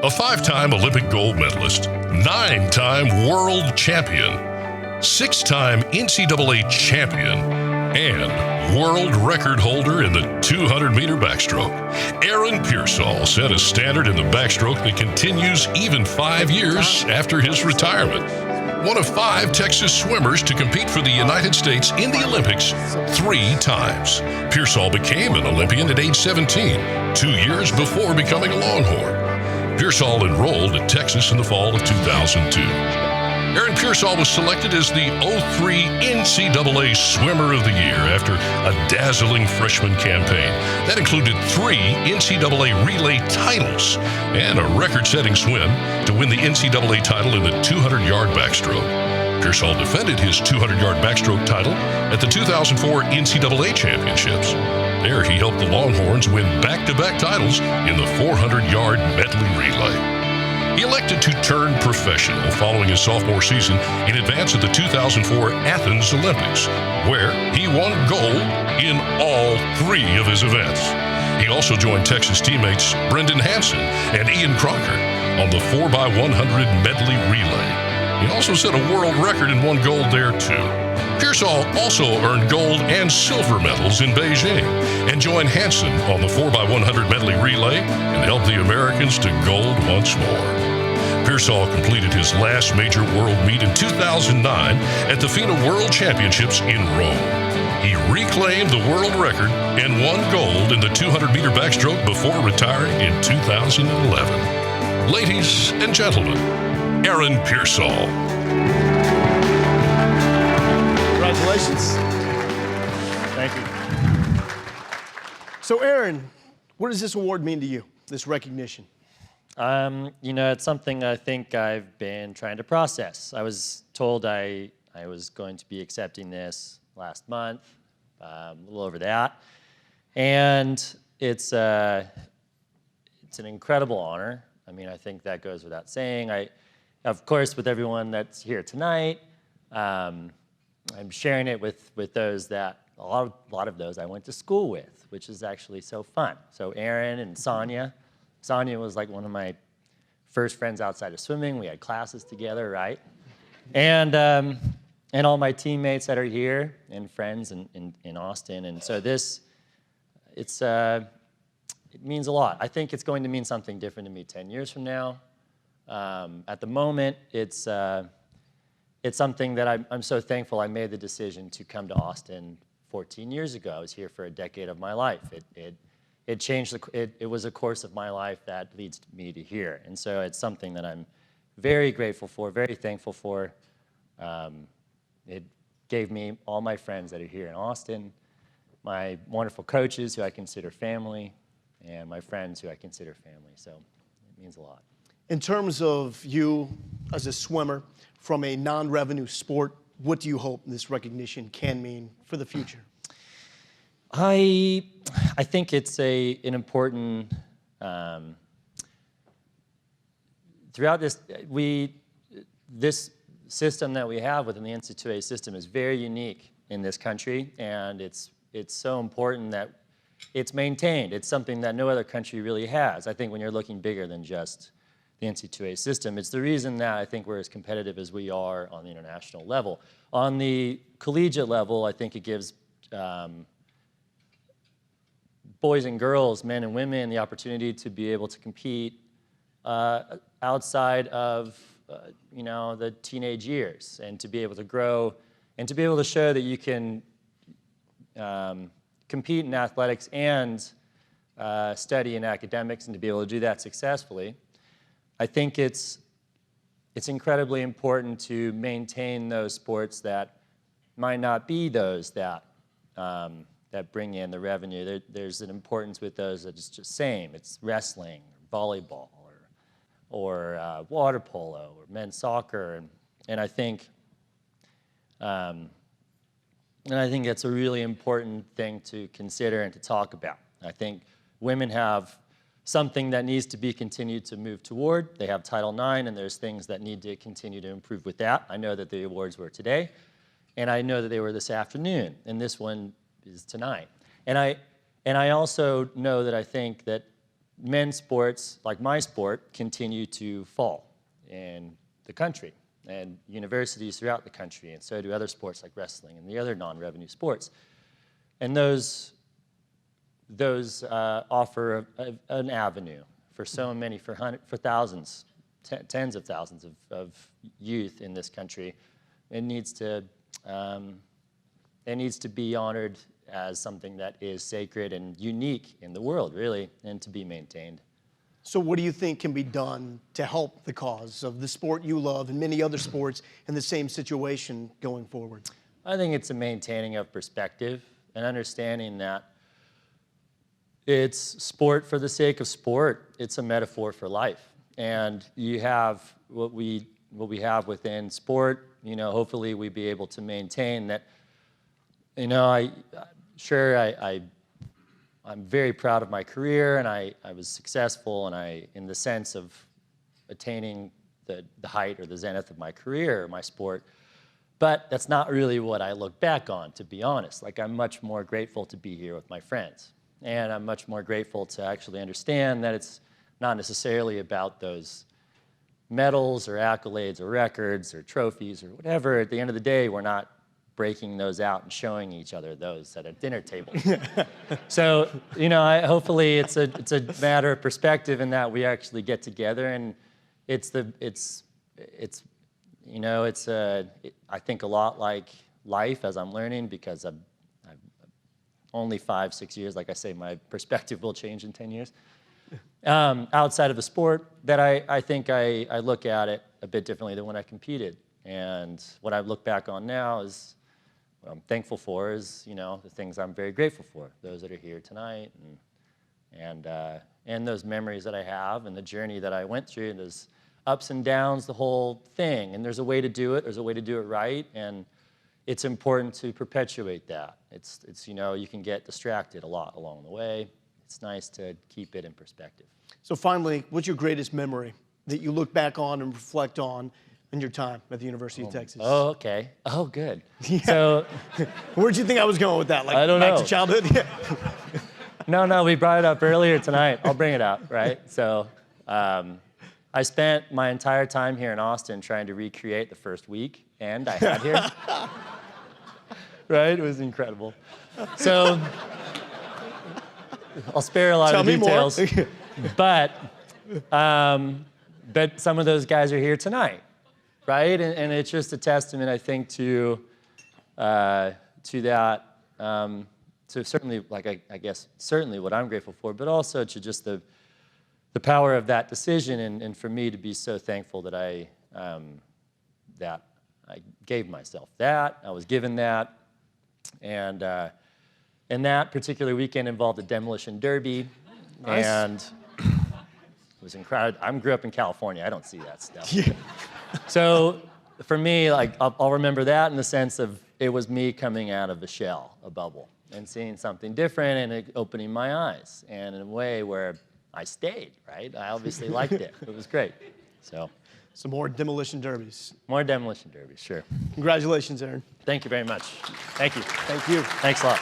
A 5-time Olympic gold medalist, 9-time world champion, 6-time NCAA champion, and world record holder in the 200-meter backstroke. Aaron Peirsol set a standard in the backstroke that continues even 5 years after his retirement. One of 5 Texas swimmers to compete for the United States in the Olympics 3 times. Peirsol became an Olympian at age 17, 2 years before becoming a Longhorn. Peirsol enrolled at Texas in the fall of 2002. Aaron Peirsol was selected as the 03 NCAA Swimmer of the Year after a dazzling freshman campaign. That included 3 NCAA relay titles and a record-setting swim to win the NCAA title in the 200-yard backstroke. Peirsol defended his 200-yard backstroke title at the 2004 NCAA Championships. There, he helped the Longhorns win back-to-back titles in the 400-yard medley relay. He elected to turn professional following his sophomore season in advance of the 2004 Athens Olympics, where he won gold in all 3 of his events. He also joined Texas teammates Brendan Hansen and Ian Crocker on the 4x100 medley relay. He also set a world record and won gold there too. Peirsol also earned gold and silver medals in Beijing and joined Hansen on the 4x100 medley relay and helped the Americans to gold once more. Peirsol completed his last major world meet in 2009 at the FINA World Championships in Rome. He reclaimed the world record and won gold in the 200-meter backstroke before retiring in 2011. Ladies and gentlemen, Aaron Peirsol. Congratulations. Thank you. So, Aaron, what does this award mean to you, this recognition? It's something I think I've been trying to process. I was told I was going to be accepting this last month, a little over that. And it's an incredible honor. I mean, I think that goes without saying. Of course, with everyone that's here tonight, I'm sharing it with those that, a lot of those I went to school with, which is actually so fun. So Aaron and Sonia. Sonia was like one of my first friends outside of swimming. We had classes together, right? And all my teammates that are here and friends in Austin. And so it means a lot. I think it's going to mean something different to me 10 years from now. At the moment, it's something that I'm so thankful I made the decision to come to Austin 14 years ago. I was here for a decade of my life. It changed, it was a course of my life that leads me to here. And so it's something that I'm very grateful for, very thankful for. It gave me all my friends that are here in Austin, my wonderful coaches who I consider family, and my friends who I consider family. So it means a lot. In terms of you as a swimmer from a non-revenue sport, what do you hope this recognition can mean for the future? I think it's an important, throughout this system that we have within the NCAA system is very unique in this country, and it's so important that it's maintained. It's something that no other country really has. I think when you're looking bigger than just the NCAA system, it's the reason that I think we're as competitive as we are on the international level. On the collegiate level, I think it gives boys and girls, men and women, the opportunity to be able to compete outside of the teenage years, and to be able to grow and to be able to show that you can compete in athletics and study in academics, and to be able to do that successfully. I think it's incredibly important to maintain those sports that might not be those that bring in the revenue. There's an importance with those that is just same. It's wrestling, volleyball, or water polo, or men's soccer, and I think it's a really important thing to consider and to talk about. I think women have something that needs to be continued to move toward. They have Title IX, and there's things that need to continue to improve with that. I know that the awards were today, and I know that they were this afternoon, and this one is tonight. And I also know that I think that men's sports, like my sport, continue to fall in the country and universities throughout the country, and so do other sports like wrestling and the other non-revenue sports. And those offer an avenue for so many, for thousands, tens of thousands of youth in this country. It needs to be honored as something that is sacred and unique in the world, really, and to be maintained. So what do you think can be done to help the cause of the sport you love and many other sports in the same situation going forward? I think it's a maintaining of perspective and understanding that it's sport for the sake of sport. It's a metaphor for life. And you have what we have within sport, hopefully we be able to maintain that. I'm very proud of my career, and I was successful, and in the sense of attaining the height or the zenith of my career, my sport. But that's not really what I look back on, to be honest. Like, I'm much more grateful to be here with my friends, and I'm much more grateful to actually understand that it's not necessarily about those medals or accolades or records or trophies or whatever. At the end of the day, we're not breaking those out and showing each other those at a dinner table. So, hopefully it's a matter of perspective in that we actually get together, and I think a lot like life as I'm learning, because I'm only 5-6 years, like I say, my perspective will change in 10 years. Outside of the sport, that I think I look at it a bit differently than when I competed. And what I look back on now is, what I'm thankful for is, the things I'm very grateful for, those that are here tonight, and those memories that I have, and the journey that I went through, and those ups and downs, the whole thing. And there's a way to do it. There's a way to do it right, and it's important to perpetuate that. It's you can get distracted a lot along the way. It's nice to keep it in perspective. So finally, what's your greatest memory that you look back on and reflect on in your time at the University of Texas? Oh, okay. Oh, good. Yeah. So, where'd you think I was going with that? Like, I don't back know. to childhood? Yeah. No, we brought it up earlier tonight. I'll bring it up, right? So, I spent my entire time here in Austin trying to recreate the first week, and I had here. Right? It was incredible. So, I'll spare a lot of the details. But some of those guys are here tonight, right? And it's just a testament, I think, to that, to certainly, like I guess, certainly what I'm grateful for, but also to just the power of that decision, and for me to be so thankful that I gave myself that, I was given that, and that particular weekend involved a demolition derby. Nice. And it was incredible. I grew up in California. I don't see that stuff. Yeah. So for me, like, I'll remember that in the sense of it was me coming out of a shell, a bubble, and seeing something different, and it opening my eyes, and in a way where I stayed, right? I obviously liked it. It was great. So Some more demolition derbies. more demolition derbies, sure. Congratulations, Aaron. Thank you very much. Thank you. Thank you. Thanks a lot.